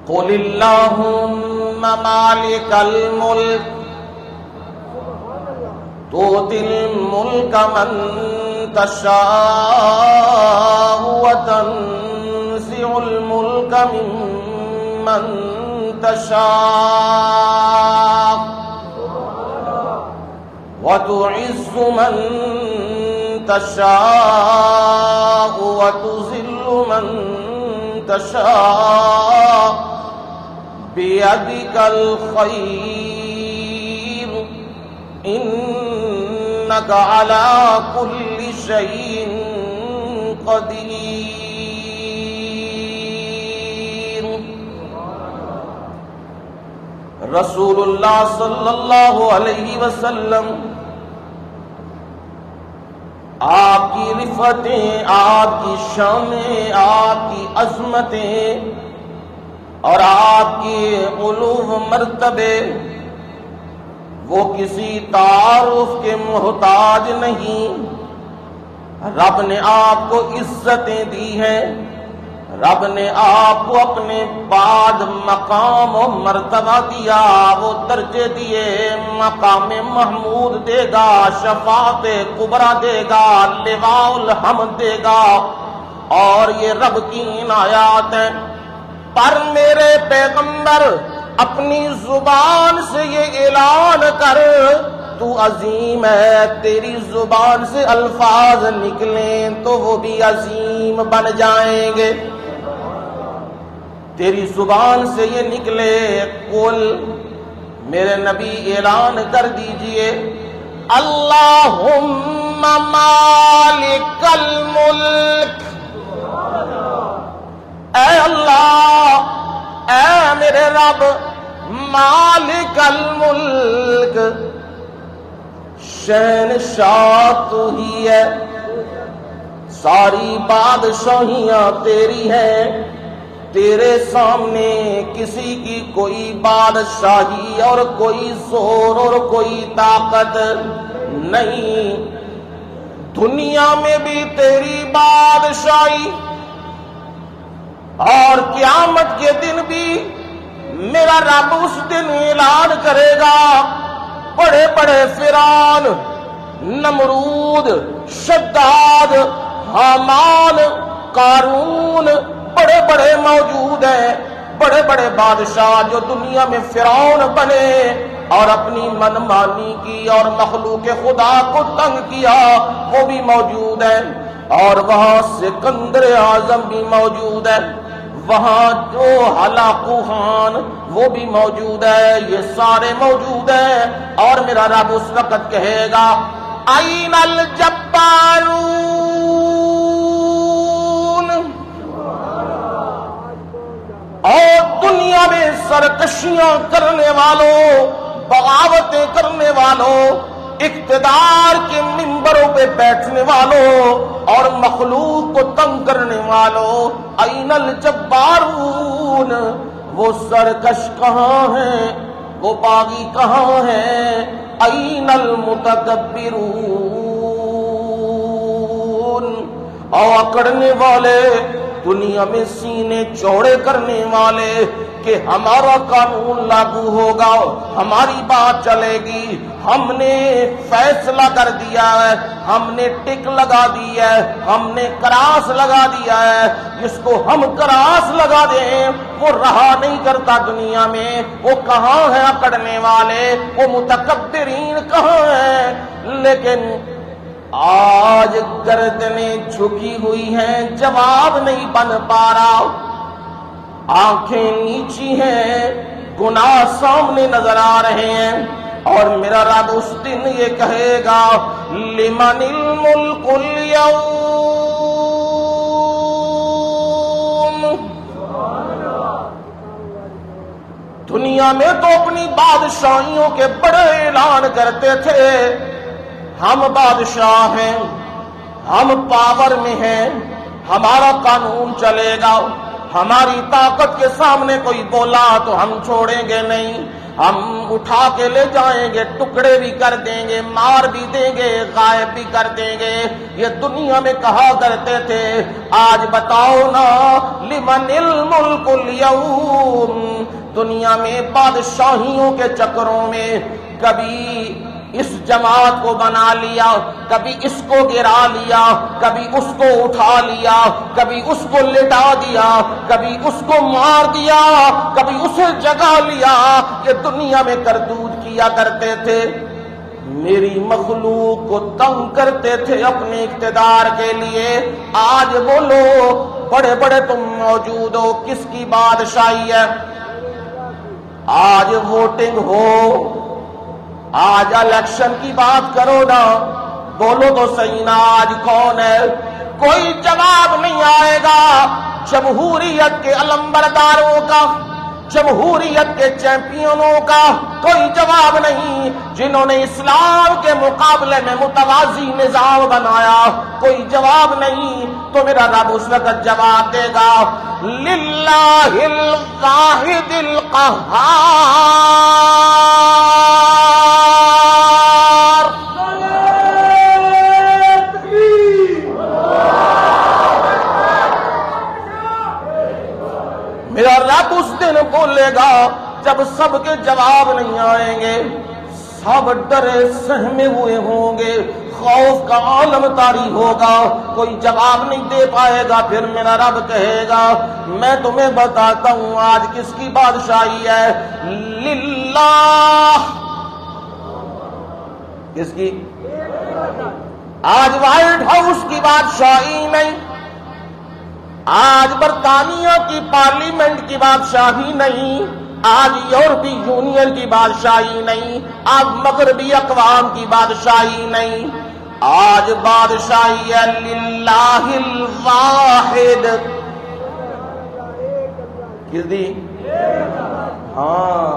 قل اللهم مالك الملك تؤتي الملك من تشاء وتنزع الملك ممن تشاء وتعز من تشاء وتذل من تشاء بيدك الخير إنك على كل شيء قدير. رسول اللہ صلی اللہ علیہ وسلم آپ کی رفتیں، آپ کی شانیں، آپ کی عظمتیں اور آپ کی علو مرتبے وہ کسی تعارف کے محتاج نہیں. رب نے آپ کو عزتیں دی ہیں، رب نے آپ کو اپنے بعد مقام و مرتبہ دیا، وہ درجے دیے، مقام محمود دے گا، شفاعت کبریٰ دے گا، لواء الحمد دے گا، اور یہ رب کی عنایات ہیں. پر میرے پیغمبر اپنی زبان سے یہ اعلان کر تو عظیم ہے، تیری زبان سے الفاظ نکلیں تو وہ بھی عظیم بن جائیں گے. تیری زبان سے یہ نکلے، قل میرے نبی اعلان کر دیجئے، اللہم مالک الملک، اے اللہ، اے میرے رب، مالک الملک، شہنشاہ تو ہی ہے، ساری بادشاہیاں تیری ہیں، تیرے سامنے کسی کی کوئی بادشاہی اور کوئی زور اور کوئی طاقت نہیں. دنیا میں بھی تیری بادشاہی اور قیامت کے دن بھی میرا رب اس دن اعلان کرے گا، بڑے بڑے فرعون، نمرود، شداد، حامان، قارون، بڑے بڑے موجود ہیں، بڑے بڑے بادشاہ جو دنیا میں فرعون بنے اور اپنی منمانی کی اور مخلوق خدا کو تنگ کیا، وہ بھی موجود ہیں. اور وہاں سکندر اعظم بھی موجود ہے، وہاں جو ہلاکو خان وہ بھی موجود ہے، یہ سارے موجود ہیں. اور میرا رب اس وقت کہے گا، این الجبارون، اور دنیا میں سرکشیاں کرنے والوں، بغاوتیں کرنے والوں، اقتدار کے منبروں پہ بیٹھنے والوں اور مخلوق کو تنگ کرنے والوں، این الجبارون، وہ سرکش کہاں ہیں، وہ باغی کہاں ہیں، این المتکبرون، اور اکڑنے والے، دنیا میں سینے چوڑے کرنے والے کہ ہمارا قانون لاگو ہوگا، ہماری بات چلے گی، ہم نے فیصلہ کر دیا ہے، ہم نے ٹک لگا دی ہے، ہم نے کراس لگا دیا ہے. جس کو ہم کراس لگا دیں وہ رہا نہیں کرتا دنیا میں. وہ کہاں ہیں اکڑنے والے، وہ متکبرین کہاں ہیں؟ لیکن آج گردنیں جھکی ہوئی ہیں، جواب نہیں بن پا رہا، آنکھیں نیچی ہیں، گناہ سامنے نظر آ رہے ہیں. اور میرا رب اس دن یہ کہے گا، لمن الملک اليوم. دنیا میں تو اپنی بادشاہیوں کے بڑے اعلان کرتے تھے، ہم بادشاہ ہیں، ہم پاور میں ہیں، ہمارا قانون چلے گا، ہماری طاقت کے سامنے کوئی بولا تو ہم چھوڑیں گے نہیں. ہم اٹھا کے لے جائیں گے، ٹکڑے بھی کر دیں گے، مار بھی دیں گے، غائب بھی کر دیں گے۔ یہ دنیا میں کہا کرتے تھے۔ آج بتاؤ نا، لمن الملک اليوم، دنیا میں بادشاہیوں کے چکروں میں کبھی اس جماعت کو بنا لیا، کبھی اس کو گرا لیا، کبھی اس کو اٹھا لیا، کبھی اس کو لٹا دیا، کبھی اس کو مار دیا، کبھی اسے جگا لیا۔ یہ دنیا میں کرتوت کیا کرتے تھے، میری مخلوق کو تنگ کرتے تھے اپنے اقتدار کے لیے۔ آج بولو، بڑے بڑے تم موجود ہو، کس کی بادشاہی ہے؟ آج ووٹنگ ہو، آج الیکشن کی بات کرو نا، بولو تو صحیح نا، آج کون ہے؟ کوئی جواب نہیں آئے گا جمہوریت کے علمبرداروں کا، جمہوریت کے چیمپئنوں کا کوئی جواب نہیں، جنہوں نے اسلام کے مقابلے میں متوازی نظام بنایا، کوئی جواب نہیں۔ تو میرا رب اس وقت جواب دے گا، للہ الواحد القہار۔ میرا رب اس دن بولے گا جب سب کے جواب نہیں آئیں گے، سب ڈرے سہمے ہوئے ہوں گے، خوف کا عالم طاری ہوگا، کوئی جواب نہیں دے پائے گا۔ پھر میرا رب کہے گا، میں تمہیں بتاتا ہوں آج کس کی بادشاہی ہے۔ للہ، کس کی؟ آج وائٹ ہاؤس کی بادشاہی نہیں، آج برطانیہ کی پارلیمنٹ کی بادشاہی نہیں، آج یورپی یونین کی بادشاہی نہیں، آج مغربی اقوام کی بادشاہی نہیں، آج بادشاہی ہے للہ الواحد۔ کس دی؟ ہاں،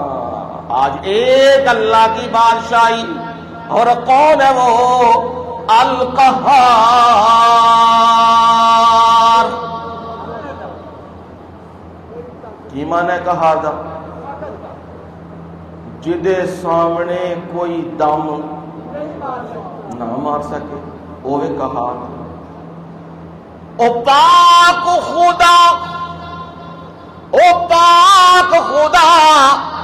آج ایک اللہ کی بادشاہی، اور کون ہے وہ؟ القہار۔ کی معنی ہے قہار دا؟ جدے سامنے کوئی دم نہ مار سکے، اوے قہار۔ او پاک خدا، او پاک خدا،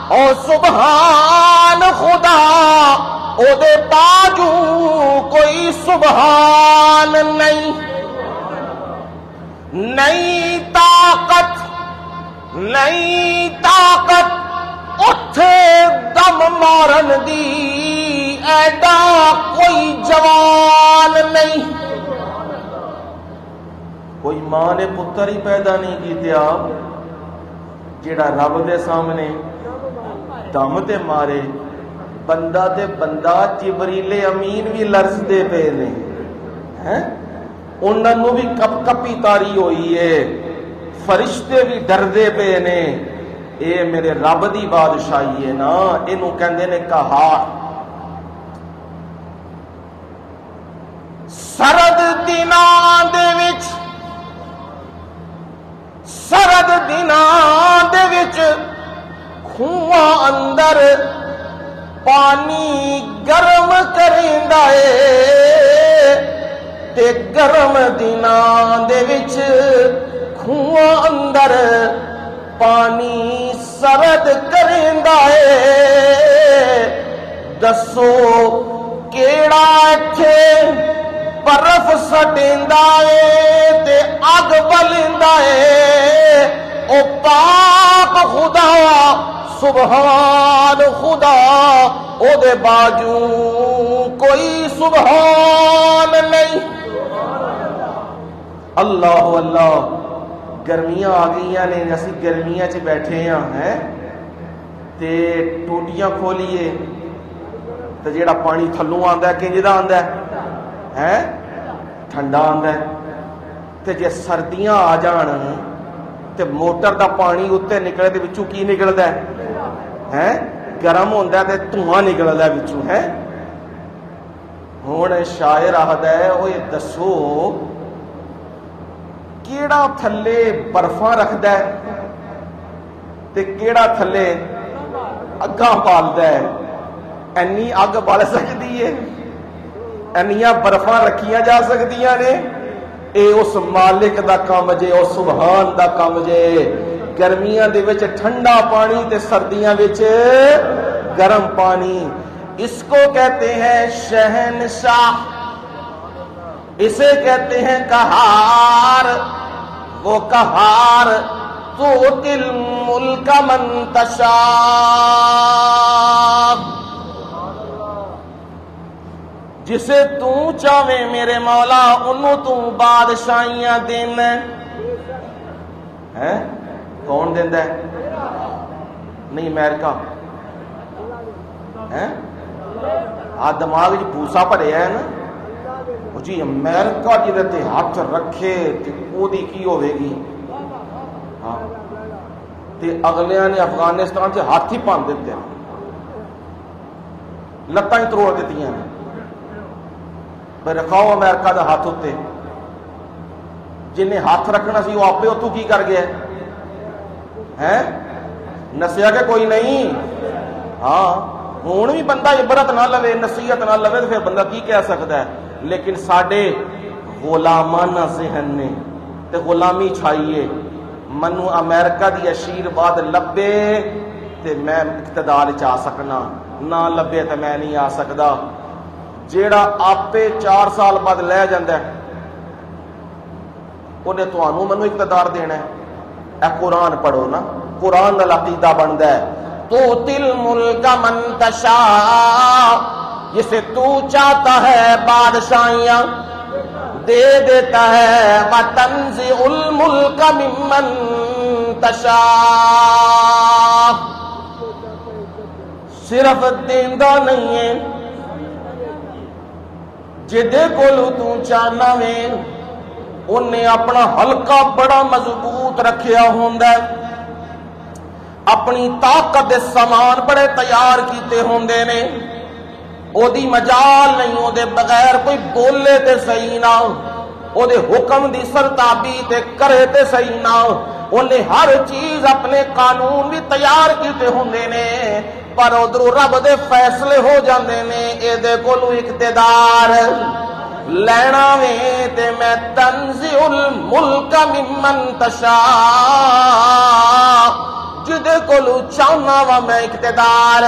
او سبحان خدا، او دے باجو کوئی سبحان نہیں، نئی طاقت، نئی طاقت اٹھے دم مارن دی، ایڈا کوئی جوان نہیں۔ کوئی ماں نے پتر ہی پیدا نہیں کیتیا جیڑا رب دے سامنے دم تے مارے۔ بندہ تے بندہ جبریل امین بھی لرز دے پے نے، انہاں نوں بھی کپ کپی تاری ہوئی ہے، فرشتے بھی ڈردے پے نے۔ اے میرے رب دی بادشاہی ہے نا، اینوں کہندے نے قہار۔ سرد دناں دے وچ، سرد دناں دے وچ کھواں اندر پانی گرم کریندا اے، تے گرم دناں دے وچ کھواں اندر پانی سرد کریندا اے۔ دسو کیڑا ایتھے برف سٹیندا اے تے اگ بلیندا اے؟ او پاک خدا، سبحان خدا، او دے باجو کوئی سبحان نہیں۔ اللہ اللہ، گرمیاں آ گئی نے، اسی گرمیاں چ بیٹھے ہیں تے ٹوٹیاں کھولیے تے جیڑا پانی تھلوں آندا ہے کنج دا آندا ہے؟ ٹھنڈا آندا ہے۔ تے جے سردیاں آ جان تے موٹر دا پانی اتنے نکلے تے وچوں کی نکلدا ہے؟ گرم ہوندا ہے تے دھواں نکلدا ہے وچوں۔ ہن شاعر آخدا ہے، او یہ دسو کیڑا تھلے برفاں رکھدا ہے تے کیڑا تھلے اگاں پالدا ہے، اینی اگ بل سکتی ہے، اینیاں برفاں رکھیاں جا سکدیاں نے؟ اے اس مالک دا کام جے، اس سبحان دا کام جے۔ گرمیاں دے وچ ٹھنڈا پانی تے سردیاں وچ گرم پانی، اس کو کہتے ہیں شہنشاہ، اسے کہتے ہیں قہار۔ وہ قہار تؤتی الملک من تشاء، جسے تو چاہے میرے مولا انہوں تو بادشاہیاں دینا ہے۔ کون دیندا ہے؟ نہیں امریکہ ہے؟ دماغ جی بھوسا بھریا ہے نا جی، امریکہ جی ہاتھ رکھے وہ کی ہوے گی؟ ہاں تے اگلیاں نے افغانستان سے ہاتھ ہی پان دیتے ہیں، لتاں ہی تروڑ دیتی ہیں بھائی رکھاؤ امریکہ دا ہاتھ ہوتے۔ جنہیں ہاتھ رکھنا سی وہ آپ اتو کی کر گیا ہے؟ نسیا کہ کوئی نہیں؟ ہاں ہوں بھی بندہ عبرت نہ لوے، نصیحت نہ لوے تو پھر بندہ کی کہہ سکتا ہے؟ لیکن ساڈے غلامانہ ذہن نے تے غلامی چھائیے، منو امریکہ دی آشیرواد لبے تے میں اقتدار چ آ سکنا، نہ لبے تے میں نہیں آ سکدا۔ جیڑا آپے 4 سال بعد لے جاندا ہے انہیں تانوں منو اقتدار دینا ہے۔ اے قرآن پڑھو نا، قرآن دا عقیدہ بندا ہے تؤتی الملک من تشاء، جسے تو چاہتا ہے بادشاہیاں دے دیتا ہے، وتنزع الملک ممن تشاء، صرف دیندا نہیں ہے، جدے کولو تو چاہنا وے انہیں اپنا حلقہ بڑا مضبوط رکھیا ہوندا ہے، اپنی طاقت دے سامان بڑے تیار کیتے ہوندے نے، او دی مجال نہیں، او دے بغیر کوئی بولے تے صحیح نہ، او دے حکم دی سرتابی تے کرے تے صحیح نہ، انہیں ہر چیز اپنے قانون بھی تیار کیتے ہوندے نے، پر ادھروں رب دے فیصلے ہو جاندے نے، اے دے کولو اقتدار لینا وے تے میں تنزع الملک ممن تشاء، جدے کولو چاہنا وا میں اقتدار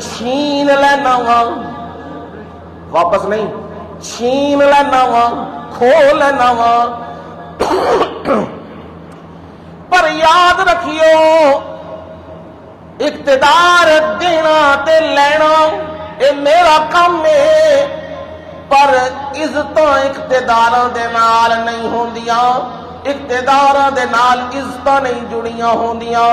چھین لینا وا، واپس نہیں، چھین لینا وا، کھو لینا وا۔ پر یاد رکھیو اقتدار دینا تے لینا اے میرا کام ہے، پر عزتاں اقتداراں دے نال نہیں ہوندیاں، اقتداراں دے نال عزتاں نہیں جڑیاں ہوندیاں۔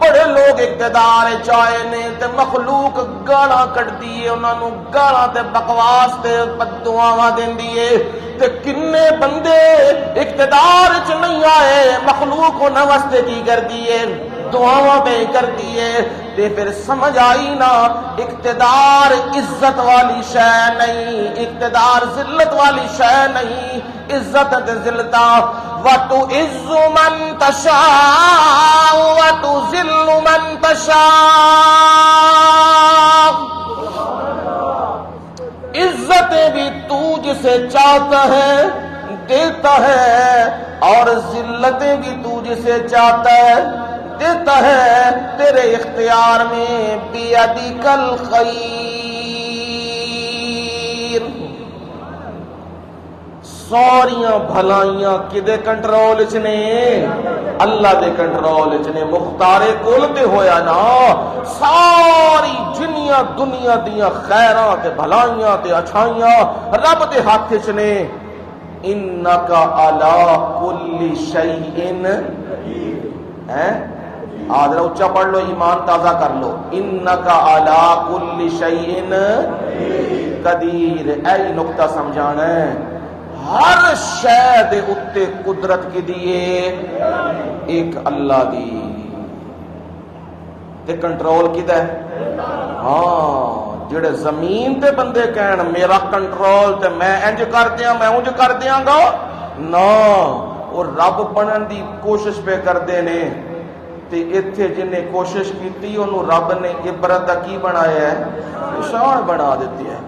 بڑے لوگ اقتدار چاہے نے تے مخلوق گالاں کٹدی ہے، انہاں نوں گالاں تے بکواس تے بددعاواں دیندی ہے، تے کنے بندے اقتدار چ نہیں آئے، مخلوق انہاں واسطے کی کردی ہے؟ دعاواں پہ کردی ہے۔ تے پھر سمجھ آئی نا اقتدار عزت والی شے نہیں، اقتدار ذلت والی شے نہیں، عزت تے ذلتاں وَتُعِزُّ مَن تَشَاءُ وَتُذِلُّ مَن تَشَاءُ، عزتیں بھی تو جسے چاہتا ہے دیتا ہے، اور ذلتیں بھی تو جسے چاہتا ہے دیتا ہے، تیرے اختیار میں بیدک الخیر، سوریاں بھلائیاں کدے کنٹرول چ نے؟ اللہ دے کنٹرول چ نے۔ مختار کل تے ہویا نا، ساری جنیاں دنیا دیاں خیراں تے بھلائیاں تے اچھائیاں رب دے ہاتھ چ نے۔ انک علی کل شیء ہے، آدھر اچھا پڑھ لو، ایمان تازہ کر لو، انک علی کل شیء قدیر، اے نقطہ سمجھانا ہے، ہر شے دے اتے قدرت کی دیے ایک اللہ دی، تے کنٹرول کیدا ہے؟ ہاں جڑے زمین تے بندے کہن میرا کنٹرول تے میں انج کر دیاں میں انج کر دیاں گا، نا وہ رب بنن دی کوشش پہ کردے نے، تے ایتھے جن نے کوشش کی انہوں رب نے عبرت دا کی بنایا ہے، نشان بنا دیتی ہے۔